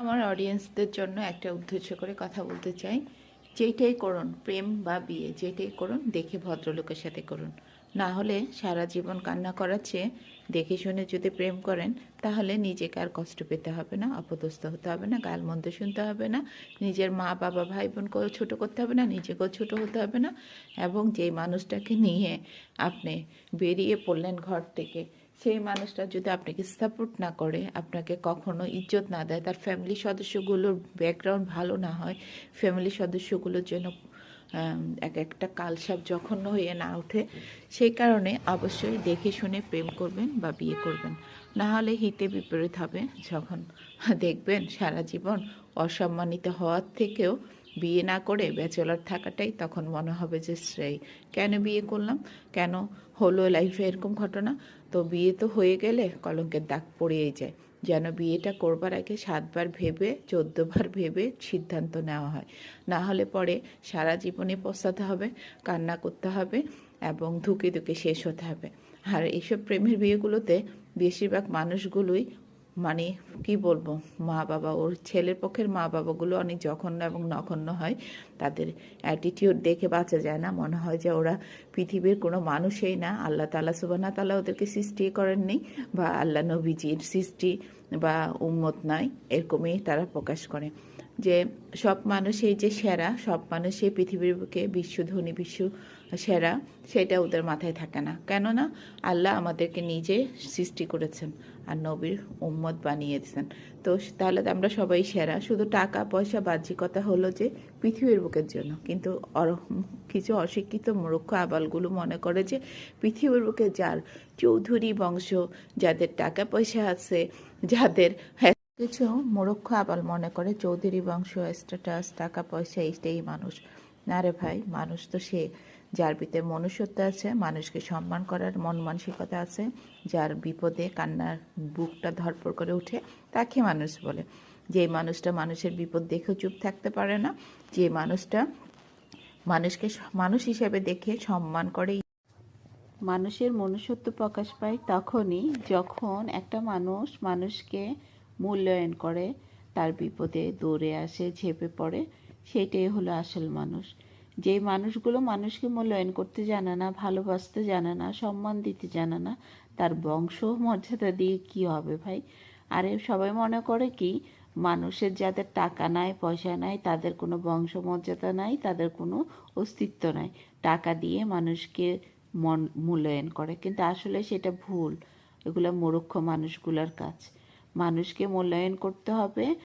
আমার অডিয়েন্সদের জন্য একটা উদ্দেশ্য করে কথা বলতে চাই। যেটাই করুন, প্রেম বা বিয়ে যেটাই করুন, দেখে ভদ্রলোকের সাথে করুন। না হলে সারা জীবন কান্না করার চেয়ে দেখে শুনে যদি প্রেম করেন, তাহলে নিজেকে আর কষ্ট পেতে হবে না, অপদস্থ হতে হবে না, গালমন্দ শুনতে হবে না, নিজের মা বাবা ভাই বোনকেও ছোটো করতে হবে না, নিজেকেও ছোটো হতে হবে না। এবং যেই মানুষটাকে নিয়ে আপনি বেরিয়ে পড়লেন ঘর থেকে, সেই মানুষটা যদি আপনাকে সাপোর্ট না করে, আপনাকে কখনো ইজ্জত না দেয়, তার ফ্যামিলি সদস্যগুলোর ব্যাকগ্রাউন্ড ভালো না হয়, ফ্যামিলি সদস্যগুলোর জন্য এক একটা কালসাপ জঘন্য হয়ে না ওঠে, সেই কারণে অবশ্যই দেখে শুনে প্রেম করবেন বা বিয়ে করবেন। না হলে হিতে বিপরীত হবে। যখন দেখবেন সারা জীবন অসম্মানিত হওয়ার থেকেও বিয়ে না করে ব্যাচেলর থাকাটাই তখন মনে হবে যে শ্রেয়। কেন বিয়ে করলাম, কেন হলো লাইফে এরকম ঘটনা। তো বিয়ে তো হয়ে গেলে কলঙ্কের দাগ পড়েই যায়। যেন বিয়েটা করবার আগে 7বার ভেবে 14বার ভেবে সিদ্ধান্ত নেওয়া হয়। না হলে পরে সারা জীবনে পস্তাতে হবে, কান্না করতে হবে এবং ধুকে ধুকে শেষ হতে হবে। আর এইসব প্রেমের বিয়েগুলোতে বেশিরভাগ মানুষগুলোই মানে কি বলবো, মা বাবা, ওর ছেলের পক্ষের মা বাবাগুলো অনেক জঘন্য এবং নগণ্য হয়। তাদের অ্যাটিটিউড দেখে বাঁচা যায় না, মনে হয় যে ওরা পৃথিবীর কোনো মানুষই না, আল্লাহ তাআলা সুবহানাহু তাআলা ওদেরকে সৃষ্টি করেননি, বা আল্লাহ নবীজির সৃষ্টি বা উম্মত নয়, এরকমই তারা প্রকাশ করে। যে সব মানুষই যে সেরা, সব মানুষই পৃথিবীর বুকে বিশ্বধনী বিশ্ব সেরা, সেটা ওদের মাথায় থাকে না। কেননা আল্লাহ আমাদেরকে নিজে সৃষ্টি করেছেন আর নবীর উম্মত বানিয়েছেন। তো তাহলে তো আমরা সবাই সেরা। শুধু টাকা পয়সা বাহ্যিকতা হলো যে পৃথিবীর বুকের জন্য, কিন্তু কিছু অশিক্ষিত মূর্খ আবালগুলো মনে করে যে পৃথিবীর বুকে যার চৌধুরী বংশ, যাদের টাকা পয়সা আছে, যাদের কিছু মূর্খ আবাল মনে করে চৌধুরী বংশ, স্ট্যাটাস, টাকা পয়সা, এইটাই মানুষ। না রে ভাই, মানুষ তো সে যার ভিতরে মনুষ্যত্ব আছে, মানুষকে সম্মান করার মন মানসিকতা আছে, যার বিপদে কান্নার বুকটা ধড়ফড় করে ওঠে, তাকে মানুষ বলে। যে মানুষটা মানুষের বিপদ দেখেও চুপ থাকতে পারে না, যে মানুষটা মানুষকে মানুষ হিসেবে দেখে সম্মান করে। মানুষের মনুষ্যত্ব প্রকাশ পায় তখনই যখন একটা মানুষ মানুষকে মূল্যায়ন করে, তার বিপদে দৌড়ে আসে, ঝেঁপে পড়ে। সেটাই হলো আসল মানুষ। যেই মানুষগুলো মানুষকে মূল্যায়ন করতে জানে না, ভালোবাসতে জানে না, সম্মান দিতে জানে না, তার বংশ মর্যাদা দিয়ে কি হবে ভাই? আরে সবাই মনে করে কি, মানুষের যাদের টাকা নাই, পয়সা নাই, তাদের কোনো বংশ মর্যাদা নাই, তাদের কোনো অস্তিত্ব নাই। টাকা দিয়ে মানুষকে মূল্যায়ন করে, কিন্তু আসলে সেটা ভুল। এগুলো মূর্খ মানুষগুলোর কাজ। মানুষকে মূল্যায়ন করতে হবে